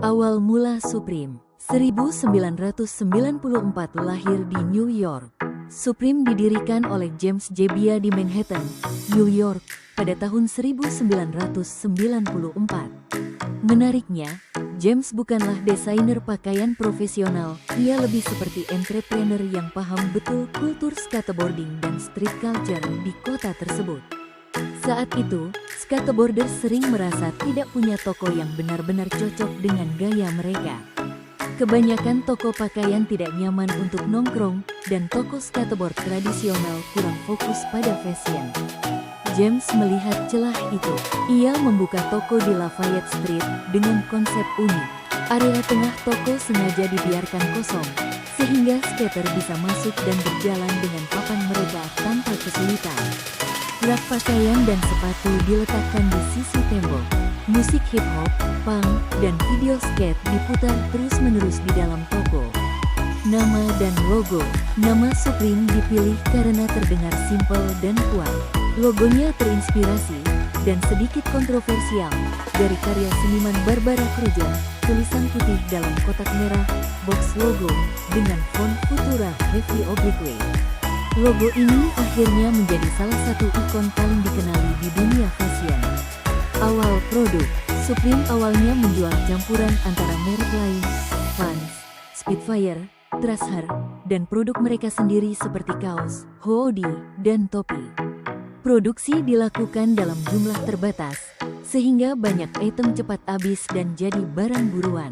Awal mula Supreme. 1994 lahir di New York. Supreme didirikan oleh James Jebbia di Manhattan, New York, pada tahun 1994. Menariknya, James bukanlah desainer pakaian profesional, ia lebih seperti entrepreneur yang paham betul kultur skateboarding dan street culture di kota tersebut. Saat itu, skateboarder sering merasa tidak punya toko yang benar-benar cocok dengan gaya mereka. Kebanyakan toko pakaian tidak nyaman untuk nongkrong, dan toko skateboard tradisional kurang fokus pada fashion. James melihat celah itu. Ia membuka toko di Lafayette Street dengan konsep unik. Area tengah toko sengaja dibiarkan kosong, sehingga skater bisa masuk dan berjalan dengan papan mereka tanpa kesulitan. Rak pakaian dan sepatu diletakkan di sisi tembok. Musik hip-hop, punk, dan video skate diputar terus-menerus di dalam toko. Nama dan logo. Nama Supreme dipilih karena terdengar simpel dan kuat. Logonya terinspirasi, dan sedikit kontroversial, dari karya seniman Barbara Kruger, tulisan putih dalam kotak merah, box logo, dengan font Futura Heavy Oblique. Logo ini akhirnya menjadi salah satu ikon paling dikenali di dunia fashion. Awal produk. Supreme awalnya menjual campuran antara merek lain, Vans, Spitfire, Thrasher, dan produk mereka sendiri seperti kaos, hoodie, dan topi. Produksi dilakukan dalam jumlah terbatas, sehingga banyak item cepat habis dan jadi barang buruan.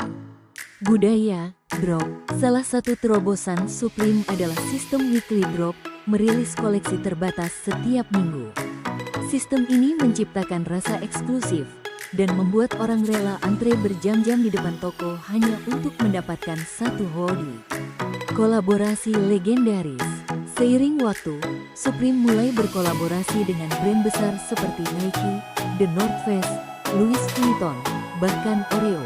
Budaya, drop. Salah satu terobosan Supreme adalah sistem weekly drop, merilis koleksi terbatas setiap minggu. Sistem ini menciptakan rasa eksklusif, dan membuat orang rela antre berjam-jam di depan toko hanya untuk mendapatkan satu hoodie. Kolaborasi legendaris. Seiring waktu, Supreme mulai berkolaborasi dengan brand besar seperti Nike, The North Face, Louis Vuitton, bahkan Oreo.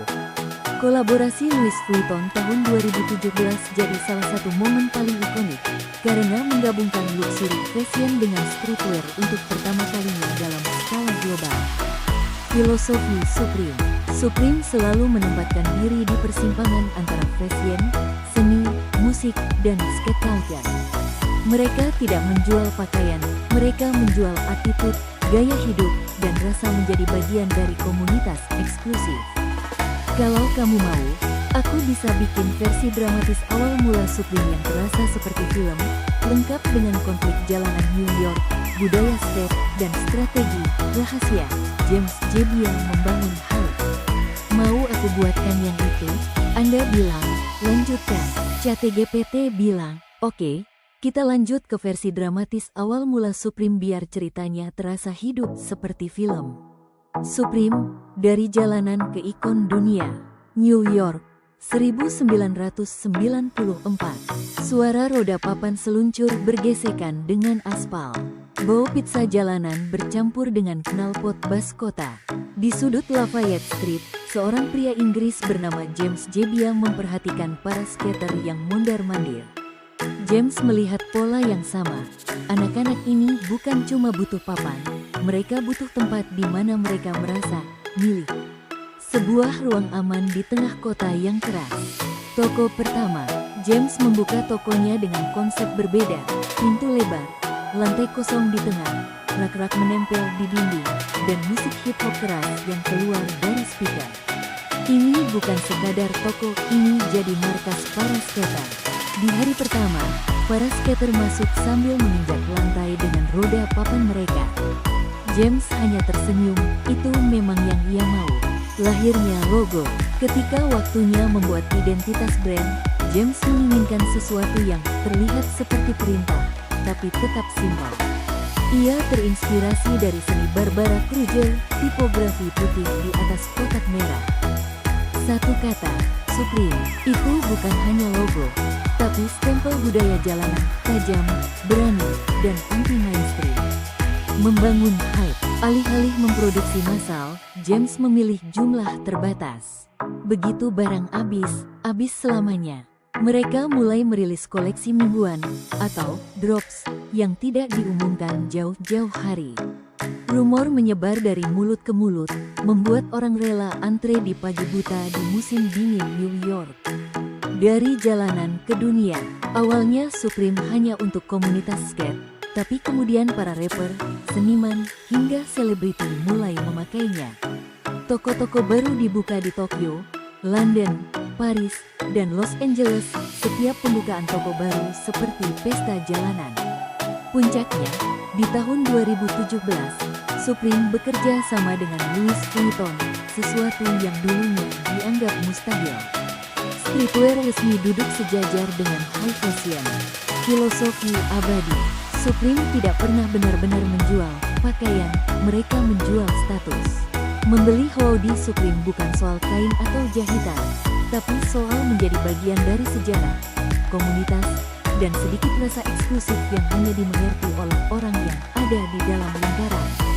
Kolaborasi Louis Vuitton tahun 2017 jadi salah satu momen paling ikonik, karena menggabungkan luxury fashion dengan streetwear untuk pertama kalinya dalam skala global. Filosofi Supreme. Supreme selalu menempatkan diri di persimpangan antara fashion, seni, musik, dan skate culture. Mereka tidak menjual pakaian, mereka menjual attitude, gaya hidup, dan rasa menjadi bagian dari komunitas eksklusif. Kalau kamu mau, aku bisa bikin versi dramatis awal mula Supreme yang terasa seperti film, lengkap dengan konflik jalanan New York, budaya skate, dan strategi rahasia. James Jebbia membangun hype. Mau aku buatkan yang itu? Anda bilang, lanjutkan. ChatGPT bilang, oke, kita lanjut ke versi dramatis awal mula Supreme biar ceritanya terasa hidup seperti film. Supreme, dari jalanan ke ikon dunia. New York, 1994. Suara roda papan seluncur bergesekan dengan aspal. Bau pizza jalanan bercampur dengan knalpot bas kota. Di sudut Lafayette Street, seorang pria Inggris bernama James Jebbia memperhatikan para skater yang mondar-mandir. James melihat pola yang sama. Anak-anak ini bukan cuma butuh papan, mereka butuh tempat di mana mereka merasa milik. Sebuah ruang aman di tengah kota yang keras. Toko pertama, James membuka tokonya dengan konsep berbeda, pintu lebar, lantai kosong di tengah, rak-rak menempel di dinding, dan musik hip-hop keras yang keluar dari speaker. Ini bukan sekadar toko, ini jadi markas para skater. Di hari pertama, para skater masuk sambil menginjak lantai dengan roda papan mereka. James hanya tersenyum, itu memang yang ia mau. Lahirnya logo. Ketika waktunya membuat identitas brand, James menginginkan sesuatu yang terlihat seperti perintah, tapi tetap simpel. Ia terinspirasi dari seni Barbara Kruger, tipografi putih di atas kotak merah. Satu kata, Supreme, itu bukan hanya logo, tapi stempel budaya jalanan, tajam, berani, dan anti-mainstream. Membangun hype. Alih-alih memproduksi massal, James memilih jumlah terbatas. Begitu barang habis selamanya. Mereka mulai merilis koleksi mingguan, atau drops, yang tidak diumumkan jauh-jauh hari. Rumor menyebar dari mulut ke mulut, membuat orang rela antre di pagi buta di musim dingin New York. Dari jalanan ke dunia, awalnya Supreme hanya untuk komunitas skate, tapi kemudian para rapper, seniman, hingga selebriti mulai memakainya. Toko-toko baru dibuka di Tokyo, London, Paris, dan Los Angeles. Setiap pembukaan toko baru seperti pesta jalanan. Puncaknya, di tahun 2017, Supreme bekerja sama dengan Louis Vuitton, sesuatu yang dulunya dianggap mustahil. Streetwear resmi duduk sejajar dengan high fashion. Filosofi abadi, Supreme tidak pernah benar-benar menjual pakaian, mereka menjual status. Membeli hoodie Supreme bukan soal kain atau jahitan, tapi soal menjadi bagian dari sejarah, komunitas, dan sedikit rasa eksklusif yang hanya dimengerti oleh orang yang ada di dalam lingkaran.